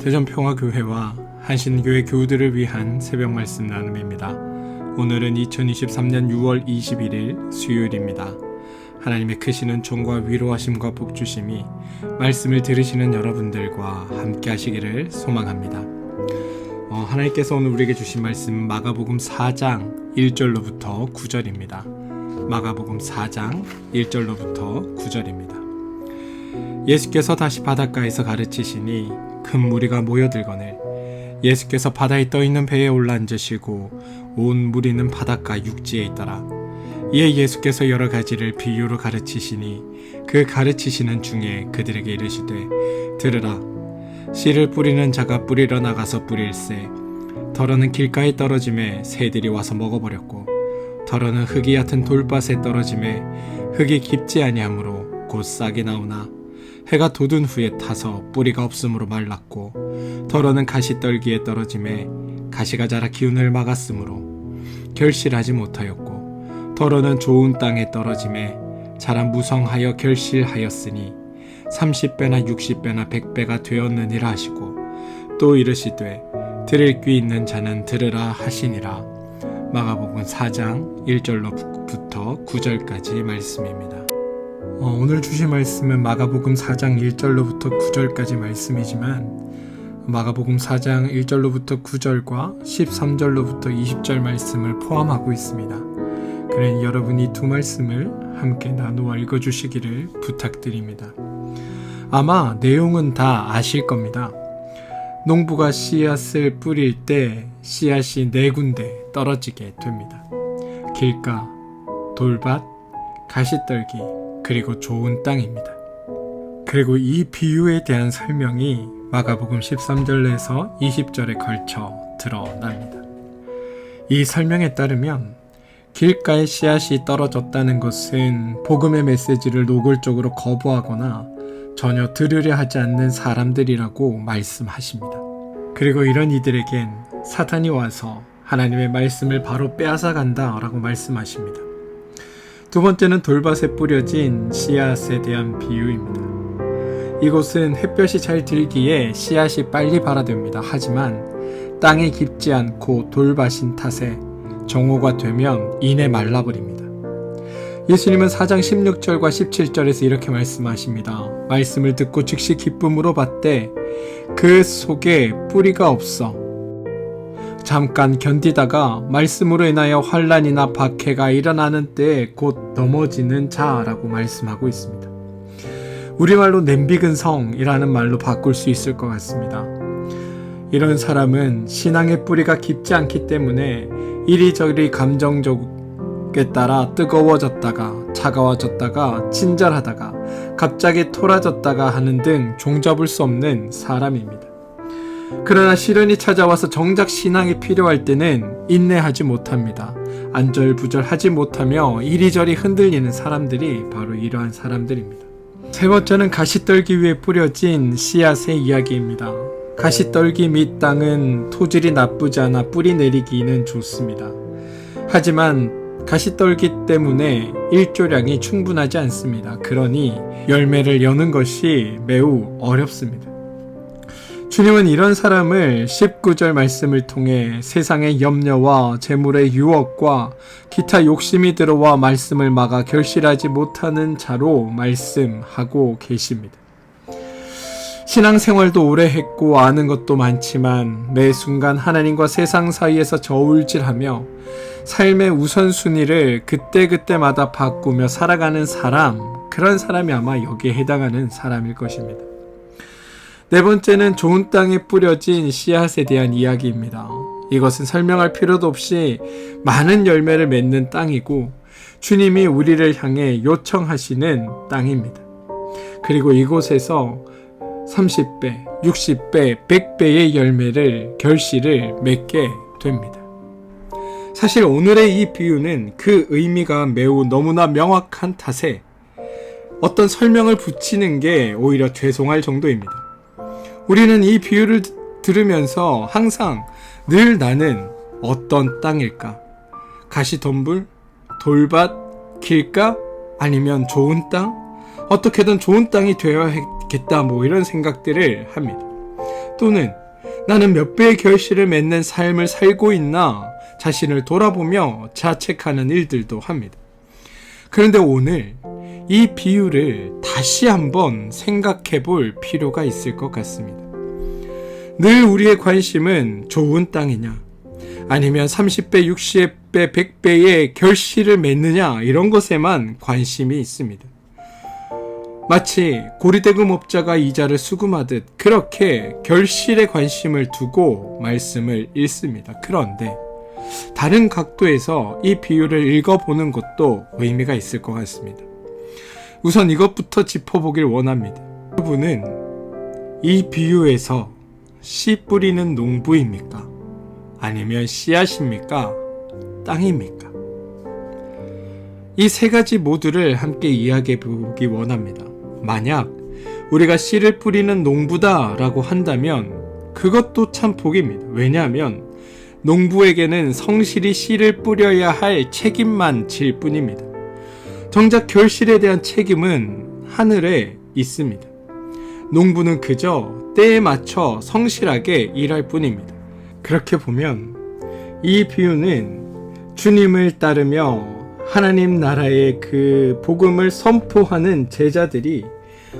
대전평화교회와 한신교회 교우들을 위한 새벽 말씀 나눔입니다. 오늘은 2023년 6월 21일 수요일입니다. 하나님의 크시는 종과 위로하심과 복주심이 말씀을 들으시는 여러분들과 함께 하시기를 소망합니다. 하나님께서 오늘 우리에게 주신 말씀은 마가복음 4장 1절로부터 9절입니다. 마가복음 4장 1절로부터 9절입니다. 예수께서 다시 바닷가에서 가르치시니 큰 무리가 모여들거늘 예수께서 바다에 떠있는 배에 올라앉으시고 온 무리는 바닷가 육지에 있더라. 이에 예수께서 여러 가지를 비유로 가르치시니 그 가르치시는 중에 그들에게 이르시되 들으라. 씨를 뿌리는 자가 뿌리러 나가서 뿌릴새 덜어는 길가에 떨어짐에 새들이 와서 먹어버렸고 덜어는 흙이 얕은 돌밭에 떨어짐에 흙이 깊지 아니하므로 곧 싹이 나오나 해가 돋은 후에 타서 뿌리가 없으므로 말랐고 덜어는 가시떨기에 떨어짐에 가시가 자라 기운을 막았으므로 결실하지 못하였고 덜어는 좋은 땅에 떨어짐에 자라 무성하여 결실하였으니 30배나 60배나 100배가 되었느니라 하시고 또 이르시되 들을 귀 있는 자는 들으라 하시니라. 마가복음 4장 1절로부터 9절까지 말씀입니다. 오늘 주신 말씀은 마가복음 4장 1절로부터 9절까지 말씀이지만 마가복음 4장 1절로부터 9절과 13절로부터 20절 말씀을 포함하고 있습니다. 그러니 여러분이 이 두 말씀을 함께 나누어 읽어주시기를 부탁드립니다. 아마 내용은 다 아실 겁니다. 농부가 씨앗을 뿌릴 때 씨앗이 4군데 떨어지게 됩니다. 길가, 돌밭, 가시떨기, 그리고 좋은 땅입니다. 그리고 이 비유에 대한 설명이 마가복음 13절에서 20절에 걸쳐 드러납니다. 이 설명에 따르면 길가에 씨앗이 떨어졌다는 것은 복음의 메시지를 노골적으로 거부하거나 전혀 들으려 하지 않는 사람들이라고 말씀하십니다. 그리고 이런 이들에겐 사탄이 와서 하나님의 말씀을 바로 빼앗아 간다라고 말씀하십니다. 두 번째는 돌밭에 뿌려진 씨앗에 대한 비유입니다. 이곳은 햇볕이 잘 들기에 씨앗이 빨리 발아듭니다. 하지만 땅이 깊지 않고 돌밭인 탓에 정오가 되면 이내 말라버립니다. 예수님은 4장 16절과 17절에서 이렇게 말씀하십니다. 말씀을 듣고 즉시 기쁨으로 받되 그 속에 뿌리가 없어 잠깐 견디다가 말씀으로 인하여 환난이나 박해가 일어나는 때에 곧 넘어지는 자라고 말씀하고 있습니다. 우리말로 냄비근성이라는 말로 바꿀 수 있을 것 같습니다. 이런 사람은 신앙의 뿌리가 깊지 않기 때문에 이리저리 감정적에 따라 뜨거워졌다가 차가워졌다가 친절하다가 갑자기 토라졌다가 하는 등 종잡을 수 없는 사람입니다. 그러나 시련이 찾아와서 정작 신앙이 필요할 때는 인내하지 못합니다. 안절부절하지 못하며 이리저리 흔들리는 사람들이 바로 이러한 사람들입니다. 세 번째는 가시떨기 위에 뿌려진 씨앗의 이야기입니다. 가시떨기 밑 땅은 토질이 나쁘지 않아 뿌리 내리기는 좋습니다. 하지만 가시떨기 때문에 일조량이 충분하지 않습니다. 그러니 열매를 여는 것이 매우 어렵습니다. 주님은 이런 사람을 19절 말씀을 통해 세상의 염려와 재물의 유혹과 기타 욕심이 들어와 말씀을 막아 결실하지 못하는 자로 말씀하고 계십니다. 신앙생활도 오래 했고 아는 것도 많지만 매 순간 하나님과 세상 사이에서 저울질하며 삶의 우선순위를 그때그때마다 바꾸며 살아가는 사람, 그런 사람이 아마 여기에 해당하는 사람일 것입니다. 네 번째는 좋은 땅에 뿌려진 씨앗에 대한 이야기입니다. 이것은 설명할 필요도 없이 많은 열매를 맺는 땅이고 주님이 우리를 향해 요청하시는 땅입니다. 그리고 이곳에서 30배, 60배, 100배의 열매를 결실을 맺게 됩니다. 사실 오늘의 이 비유는 그 의미가 매우 너무나 명확한 탓에 어떤 설명을 붙이는 게 오히려 죄송할 정도입니다. 우리는 이 비유를 들으면서 항상 늘 나는 어떤 땅일까? 가시덤불? 돌밭? 길가? 아니면 좋은 땅? 어떻게든 좋은 땅이 되어야겠다 이런 생각들을 합니다. 또는 나는 몇 배의 결실을 맺는 삶을 살고 있나 자신을 돌아보며 자책하는 일들도 합니다. 그런데 오늘 이 비유를 다시 한번 생각해 볼 필요가 있을 것 같습니다. 늘 우리의 관심은 좋은 땅이냐, 아니면 30배, 60배, 100배의 결실을 맺느냐, 이런 것에만 관심이 있습니다. 마치 고리대금업자가 이자를 수금하듯 그렇게 결실에 관심을 두고 말씀을 읽습니다. 그런데 다른 각도에서 이 비유를 읽어보는 것도 의미가 있을 것 같습니다. 우선 이것부터 짚어보길 원합니다. 여러분은 이 비유에서 씨 뿌리는 농부입니까? 아니면 씨앗입니까? 땅입니까? 이 세 가지 모두를 함께 이야기해 보기 원합니다. 만약 우리가 씨를 뿌리는 농부다 라고 한다면 그것도 참 복입니다. 왜냐하면 농부에게는 성실히 씨를 뿌려야 할 책임만 질 뿐입니다. 정작 결실에 대한 책임은 하늘에 있습니다. 농부는 그저 때에 맞춰 성실하게 일할 뿐입니다. 그렇게 보면 이 비유는 주님을 따르며 하나님 나라의 그 복음을 선포하는 제자들이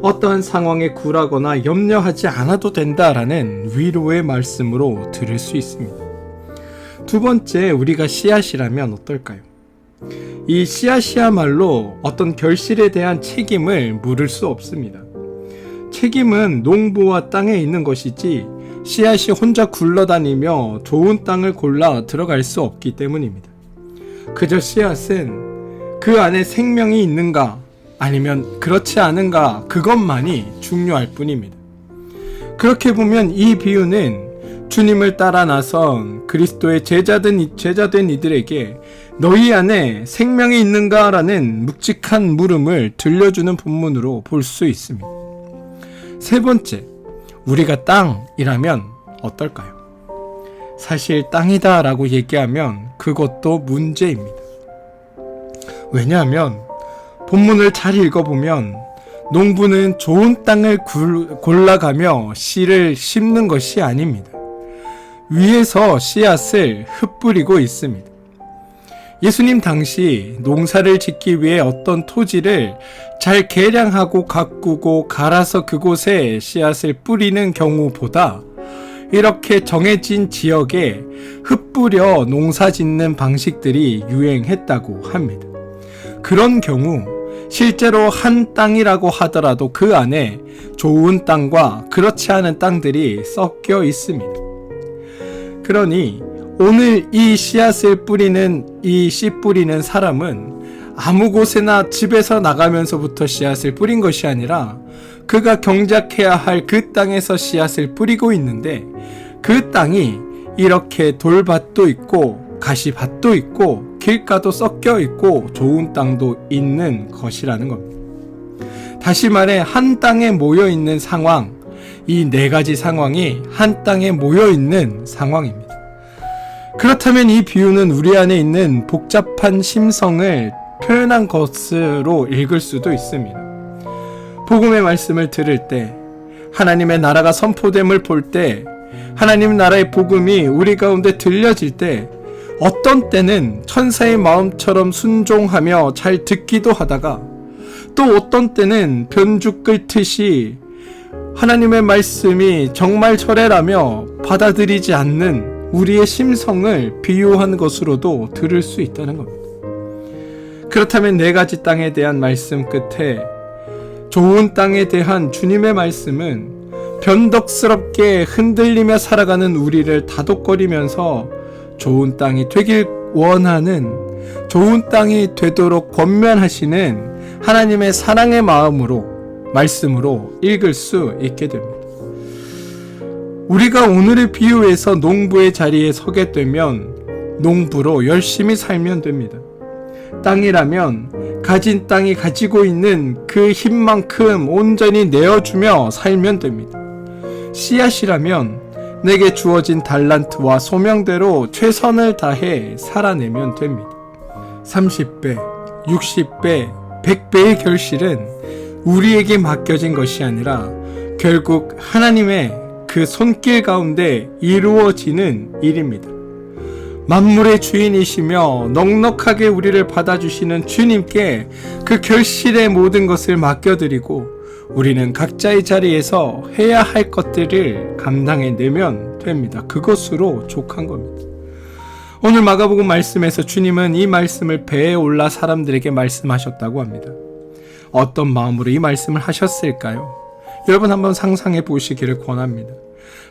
어떠한 상황에 굴하거나 염려하지 않아도 된다라는 위로의 말씀으로 들을 수 있습니다. 두 번째, 우리가 씨앗이라면 어떨까요? 이 씨앗이야말로 어떤 결실에 대한 책임을 물을 수 없습니다. 책임은 농부와 땅에 있는 것이지 씨앗이 혼자 굴러다니며 좋은 땅을 골라 들어갈 수 없기 때문입니다. 그저 씨앗은 그 안에 생명이 있는가 아니면 그렇지 않은가 그것만이 중요할 뿐입니다. 그렇게 보면 이 비유는 주님을 따라 나선 그리스도의 제자된 이들에게 너희 안에 생명이 있는가 라는 묵직한 물음을 들려주는 본문으로 볼 수 있습니다. 세 번째, 우리가 땅이라면 어떨까요? 사실 땅이다 라고 얘기하면 그것도 문제입니다. 왜냐하면 본문을 잘 읽어보면 농부는 좋은 땅을 골라가며 씨를 심는 것이 아닙니다. 위에서 씨앗을 흩뿌리고 있습니다. 예수님 당시 농사를 짓기 위해 어떤 토지를 잘 계량하고 가꾸고 갈아서 그곳에 씨앗을 뿌리는 경우보다 이렇게 정해진 지역에 흩뿌려 농사 짓는 방식들이 유행했다고 합니다. 그런 경우 실제로 한 땅이라고 하더라도 그 안에 좋은 땅과 그렇지 않은 땅들이 섞여 있습니다. 그러니 오늘 이 씨앗을 뿌리는 이 씨 뿌리는 사람은 아무 곳에나 집에서 나가면서부터 씨앗을 뿌린 것이 아니라 그가 경작해야 할 그 땅에서 씨앗을 뿌리고 있는데 그 땅이 이렇게 돌밭도 있고 가시밭도 있고 길가도 섞여 있고 좋은 땅도 있는 것이라는 겁니다. 다시 말해 한 땅에 모여 있는 상황, 이 네 가지 상황이 한 땅에 모여 있는 상황입니다. 그렇다면 이 비유는 우리 안에 있는 복잡한 심성을 표현한 것으로 읽을 수도 있습니다. 복음의 말씀을 들을 때, 하나님의 나라가 선포됨을 볼 때, 하나님 나라의 복음이 우리 가운데 들려질 때, 어떤 때는 천사의 마음처럼 순종하며 잘 듣기도 하다가, 또 어떤 때는 변죽 끓듯이 하나님의 말씀이 정말 저래라며 받아들이지 않는 우리의 심성을 비유한 것으로도 들을 수 있다는 겁니다. 그렇다면 네 가지 땅에 대한 말씀 끝에 좋은 땅에 대한 주님의 말씀은 변덕스럽게 흔들리며 살아가는 우리를 다독거리면서 좋은 땅이 되길 원하는, 좋은 땅이 되도록 권면하시는 하나님의 사랑의 마음으로, 말씀으로 읽을 수 있게 됩니다. 우리가 오늘의 비유에서 농부의 자리에 서게 되면 농부로 열심히 살면 됩니다. 땅이라면 가진 땅이 가지고 있는 그 힘만큼 온전히 내어주며 살면 됩니다. 씨앗이라면 내게 주어진 달란트와 소명대로 최선을 다해 살아내면 됩니다. 30배, 60배, 100배의 결실은 우리에게 맡겨진 것이 아니라 결국 하나님의 그 손길 가운데 이루어지는 일입니다. 만물의 주인이시며 넉넉하게 우리를 받아주시는 주님께 그 결실의 모든 것을 맡겨드리고 우리는 각자의 자리에서 해야 할 것들을 감당해내면 됩니다. 그것으로 족한 겁니다. 오늘 마가복음 말씀에서 주님은 이 말씀을 배에 올라 사람들에게 말씀하셨다고 합니다. 어떤 마음으로 이 말씀을 하셨을까요? 여러분 한번 상상해 보시기를 권합니다.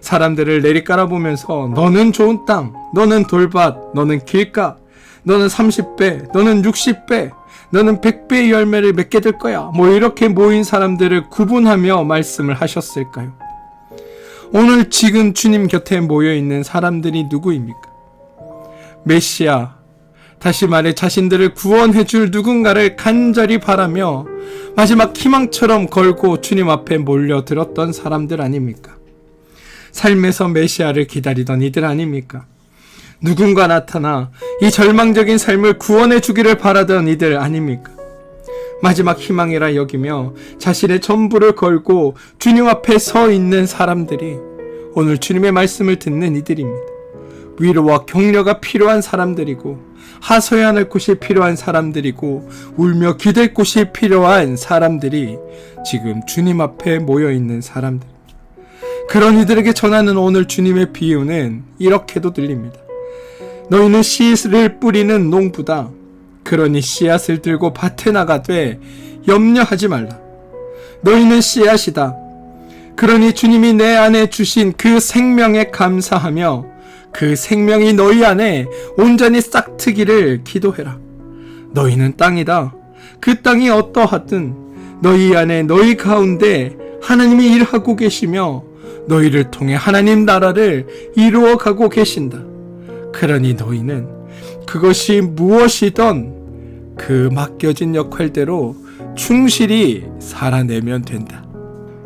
사람들을 내리깔아 보면서 너는 좋은 땅, 너는 돌밭, 너는 길가, 너는 30배, 너는 60배, 너는 100배의 열매를 맺게 될 거야. 이렇게 모인 사람들을 구분하며 말씀을 하셨을까요? 오늘 지금 주님 곁에 모여있는 사람들이 누구입니까? 메시아, 다시 말해 자신들을 구원해 줄 누군가를 간절히 바라며 마지막 희망처럼 걸고 주님 앞에 몰려들었던 사람들 아닙니까? 삶에서 메시아를 기다리던 이들 아닙니까? 누군가 나타나 이 절망적인 삶을 구원해 주기를 바라던 이들 아닙니까? 마지막 희망이라 여기며 자신의 전부를 걸고 주님 앞에 서 있는 사람들이 오늘 주님의 말씀을 듣는 이들입니다. 위로와 격려가 필요한 사람들이고 하소야 할 곳이 필요한 사람들이고 울며 기댈 곳이 필요한 사람들이 지금 주님 앞에 모여있는 사람들. 그런 이들에게 전하는 오늘 주님의 비유는 이렇게도 들립니다. 너희는 씨를 뿌리는 농부다. 그러니 씨앗을 들고 밭에 나가되 염려하지 말라. 너희는 씨앗이다. 그러니 주님이 내 안에 주신 그 생명에 감사하며 그 생명이 너희 안에 온전히 싹트기를 기도해라. 너희는 땅이다. 그 땅이 어떠하든 너희 안에 너희 가운데 하나님이 일하고 계시며 너희를 통해 하나님 나라를 이루어가고 계신다. 그러니 너희는 그것이 무엇이든 그 맡겨진 역할대로 충실히 살아내면 된다.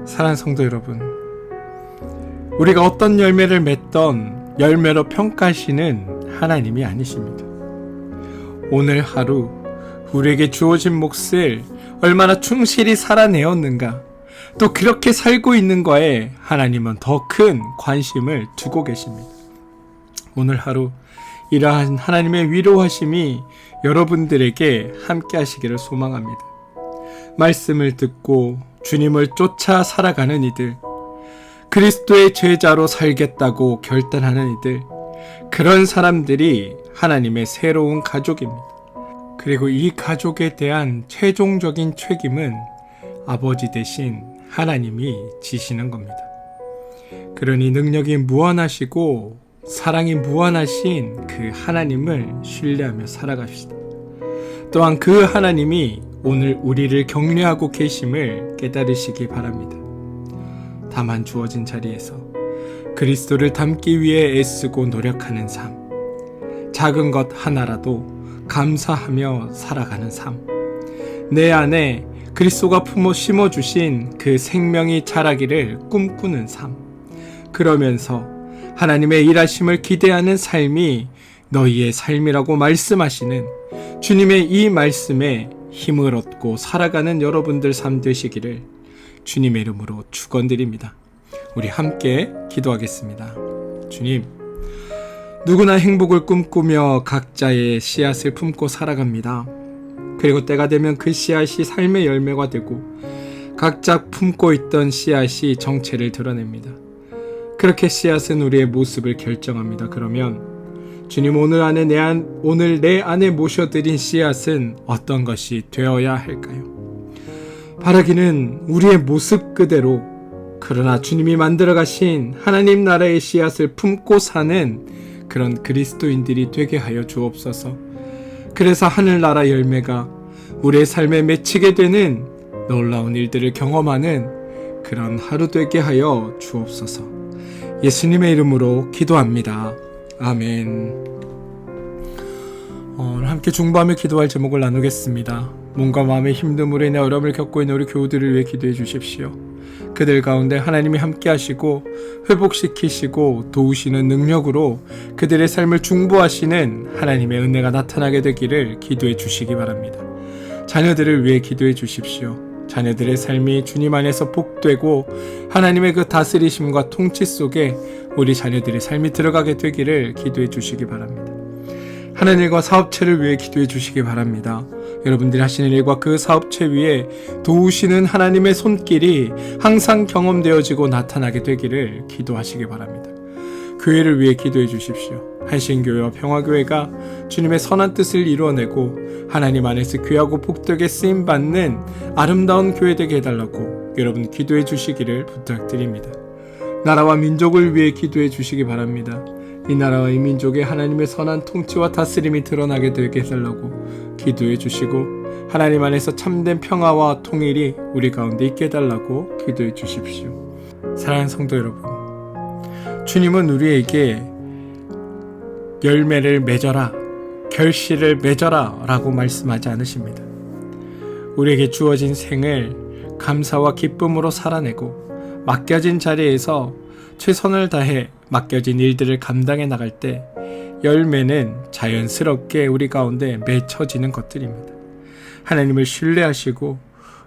사랑하는 성도 여러분, 우리가 어떤 열매를 맺던 열매로 평가하시는 하나님이 아니십니다. 오늘 하루 우리에게 주어진 몫을 얼마나 충실히 살아내었는가, 또 그렇게 살고 있는 거에 하나님은 더 큰 관심을 두고 계십니다. 오늘 하루 이러한 하나님의 위로하심이 여러분들에게 함께 하시기를 소망합니다. 말씀을 듣고 주님을 쫓아 살아가는 이들, 그리스도의 제자로 살겠다고 결단하는 이들, 그런 사람들이 하나님의 새로운 가족입니다. 그리고 이 가족에 대한 최종적인 책임은 아버지 대신 하나님이 지시는 겁니다. 그러니 능력이 무한하시고 사랑이 무한하신 그 하나님을 신뢰하며 살아갑시다. 또한 그 하나님이 오늘 우리를 격려하고 계심을 깨달으시기 바랍니다. 다만 주어진 자리에서 그리스도를 닮기 위해 애쓰고 노력하는 삶, 작은 것 하나라도 감사하며 살아가는 삶, 내 안에 그리스도가 품어 심어주신 그 생명이 자라기를 꿈꾸는 삶, 그러면서 하나님의 일하심을 기대하는 삶이 너희의 삶이라고 말씀하시는 주님의 이 말씀에 힘을 얻고 살아가는 여러분들 삶 되시기를 주님의 이름으로 축원드립니다. 우리 함께 기도하겠습니다. 주님, 누구나 행복을 꿈꾸며 각자의 씨앗을 품고 살아갑니다. 그리고 때가 되면 그 씨앗이 삶의 열매가 되고 각자 품고 있던 씨앗이 정체를 드러냅니다. 그렇게 씨앗은 우리의 모습을 결정합니다. 그러면 주님, 오늘 내 안에 모셔드린 씨앗은 어떤 것이 되어야 할까요? 바라기는 우리의 모습 그대로, 그러나 주님이 만들어 가신 하나님 나라의 씨앗을 품고 사는 그런 그리스도인들이 되게 하여 주옵소서. 그래서 하늘나라 열매가 우리의 삶에 맺히게 되는 놀라운 일들을 경험하는 그런 하루 되게 하여 주옵소서. 예수님의 이름으로 기도합니다. 아멘. 오늘 함께 중보하며 기도할 제목을 나누겠습니다. 몸과 마음의 힘듦으로 인해 어려움을 겪고 있는 우리 교우들을 위해 기도해 주십시오. 그들 가운데 하나님이 함께 하시고 회복시키시고 도우시는 능력으로 그들의 삶을 중보하시는 하나님의 은혜가 나타나게 되기를 기도해 주시기 바랍니다. 자녀들을 위해 기도해 주십시오. 자녀들의 삶이 주님 안에서 복되고 하나님의 그 다스리심과 통치 속에 우리 자녀들의 삶이 들어가게 되기를 기도해 주시기 바랍니다. 하는 일과 사업체를 위해 기도해 주시기 바랍니다. 여러분들이 하시는 일과 그 사업체 위에 도우시는 하나님의 손길이 항상 경험되어지고 나타나게 되기를 기도하시기 바랍니다. 교회를 위해 기도해 주십시오. 한신교회와 평화교회가 주님의 선한 뜻을 이루어내고 하나님 안에서 귀하고 복되게 쓰임받는 아름다운 교회 되게 해달라고 여러분 기도해 주시기를 부탁드립니다. 나라와 민족을 위해 기도해 주시기 바랍니다. 이 나라와 이 민족의 하나님의 선한 통치와 다스림이 드러나게 되게 해달라고 기도해 주시고 하나님 안에서 참된 평화와 통일이 우리 가운데 있게 해달라고 기도해 주십시오. 사랑하는 성도 여러분, 주님은 우리에게 열매를 맺어라, 결실을 맺어라 라고 말씀하지 않으십니다. 우리에게 주어진 생을 감사와 기쁨으로 살아내고 맡겨진 자리에서 최선을 다해 맡겨진 일들을 감당해 나갈 때 열매는 자연스럽게 우리 가운데 맺혀지는 것들입니다. 하나님을 신뢰하시고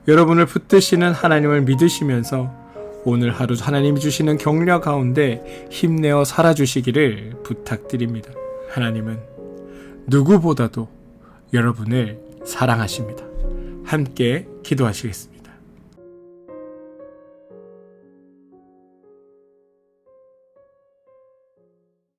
여러분을 붙드시는 하나님을 믿으시면서 오늘 하루 하나님이 주시는 격려 가운데 힘내어 살아주시기를 부탁드립니다. 하나님은 누구보다도 여러분을 사랑하십니다. 함께 기도하시겠습니다.